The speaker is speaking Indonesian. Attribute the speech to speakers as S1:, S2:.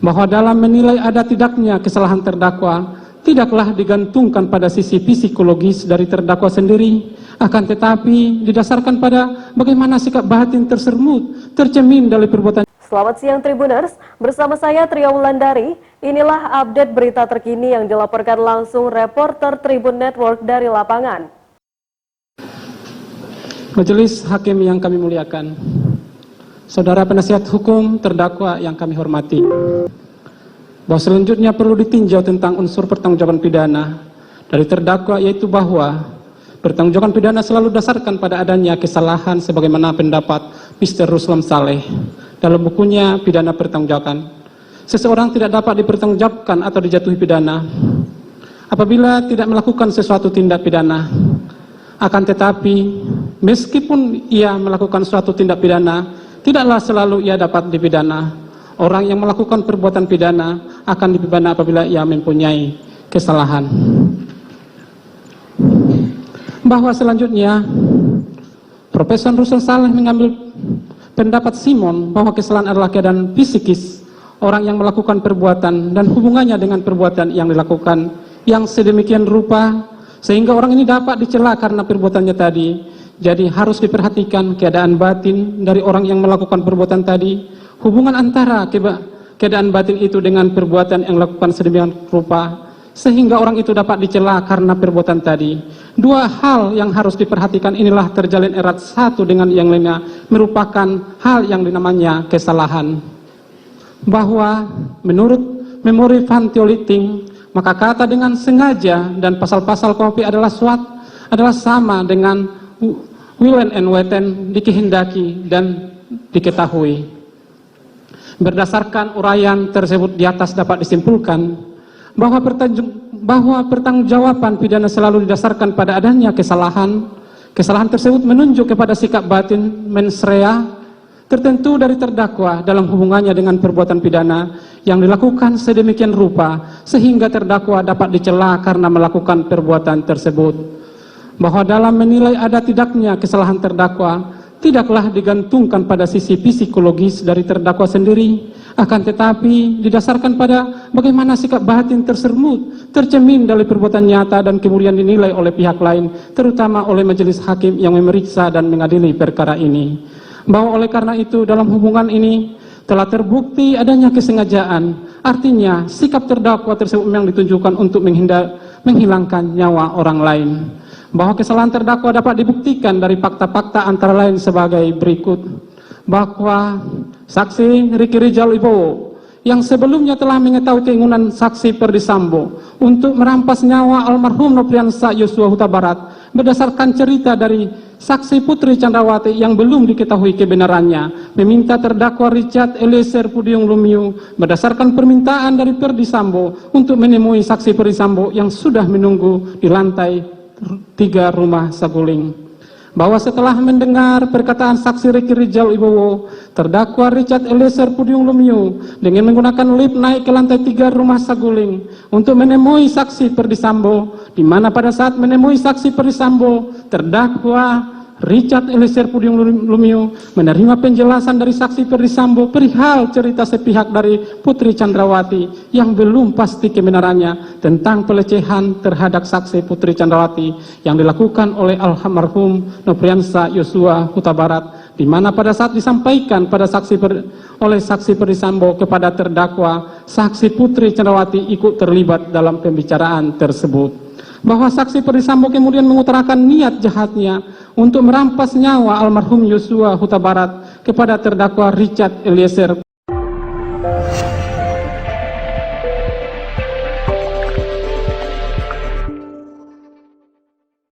S1: bahwa dalam menilai ada tidaknya kesalahan terdakwa tidaklah digantungkan pada sisi psikologis dari terdakwa sendiri, akan tetapi didasarkan pada bagaimana sikap batin tersebut tercermin dari perbuatan.
S2: Selamat siang Tribuners, bersama saya Tria Wulandari. Inilah update berita terkini yang dilaporkan langsung reporter Tribun Network dari lapangan.
S1: Majelis Hakim yang kami muliakan, saudara penasihat hukum terdakwa yang kami hormati, bahwa selanjutnya perlu ditinjau tentang unsur pertanggungjawaban pidana dari terdakwa, yaitu bahwa pertanggungjawaban pidana selalu dasarkan pada adanya kesalahan sebagaimana pendapat Mr. Ruslan Saleh dalam bukunya Pidana Pertanggungjawaban. Seseorang tidak dapat dipertanggungjawabkan atau dijatuhi pidana apabila tidak melakukan sesuatu tindak pidana. Akan tetapi meskipun ia melakukan suatu tindak pidana, tidaklah selalu ia dapat dipidana. Orang yang melakukan perbuatan pidana akan dipidana apabila ia mempunyai kesalahan. Bahwa selanjutnya Profesor Ruslan Saleh mengambil pendapat Simon bahwa kesalahan adalah keadaan psikis orang yang melakukan perbuatan dan hubungannya dengan perbuatan yang dilakukan yang sedemikian rupa sehingga orang ini dapat dicela karena perbuatannya tadi. Jadi harus diperhatikan keadaan batin dari orang yang melakukan perbuatan tadi, hubungan antara keadaan batin itu dengan perbuatan yang dilakukan sedemikian rupa sehingga orang itu dapat dicela karena perbuatan tadi. Dua hal yang harus diperhatikan inilah terjalin erat satu dengan yang lainnya, merupakan hal yang dinamanya kesalahan. Bahwa menurut memori Van Theoliting, maka kata dengan sengaja dan pasal-pasal KUHP adalah sama dengan willen and weten, dikehendaki dan diketahui. Berdasarkan uraian tersebut di atas dapat disimpulkan bahwa pertanggungjawaban pidana selalu didasarkan pada adanya kesalahan. Kesalahan tersebut menunjuk kepada sikap batin mens rea tertentu dari terdakwa dalam hubungannya dengan perbuatan pidana yang dilakukan sedemikian rupa sehingga terdakwa dapat dicela karena melakukan perbuatan tersebut. Bahwa dalam menilai ada tidaknya kesalahan terdakwa tidaklah digantungkan pada sisi psikologis dari terdakwa sendiri, akan tetapi didasarkan pada bagaimana sikap batin tersebut tercermin dari perbuatan nyata dan kemudian dinilai oleh pihak lain, terutama oleh majelis hakim yang memeriksa dan mengadili perkara ini. Bahwa oleh karena itu dalam hubungan ini telah terbukti adanya kesengajaan, artinya sikap terdakwa tersebut memang ditunjukkan untuk menghilangkan nyawa orang lain. Bahwa kesalahan terdakwa dapat dibuktikan dari fakta-fakta antara lain sebagai berikut. Bahwa saksi Ricky Rijal Wibowo yang sebelumnya telah mengetahui keinginan saksi Perdi Sambo untuk merampas nyawa almarhum Nofriansah Yosua Huta Barat berdasarkan cerita dari saksi Putri Chandrawati yang belum diketahui kebenarannya, meminta terdakwa Richard Eliezer Pudium Lumiu berdasarkan permintaan dari Perdi Sambo untuk menemui saksi Perdi Sambo yang sudah menunggu di lantai 3 rumah Saguling. Bahwa setelah mendengar perkataan saksi Ricky Rijal Wibowo, terdakwa Richard Eliezer Pudium Lumiu dengan menggunakan lift naik ke lantai 3 rumah Saguling untuk menemui saksi Perdi Sambo, di mana pada saat menemui saksi Perdi Sambo, terdakwa Richard Eliezer Pudium Lumiu menerima penjelasan dari saksi Perdi Sambo perihal cerita sepihak dari Putri Chandrawati yang belum pasti kebenarannya tentang pelecehan terhadap saksi Putri Chandrawati yang dilakukan oleh almarhum Nofriansah Yosua Huta Barat, di mana pada saat disampaikan pada oleh saksi Perdi Sambo kepada terdakwa, saksi Putri Chandrawati ikut terlibat dalam pembicaraan tersebut. Bahwa saksi Perdi Sambo kemudian mengutarakan niat jahatnya untuk merampas nyawa almarhum Yosua Huta Barat kepada terdakwa Richard Eliezer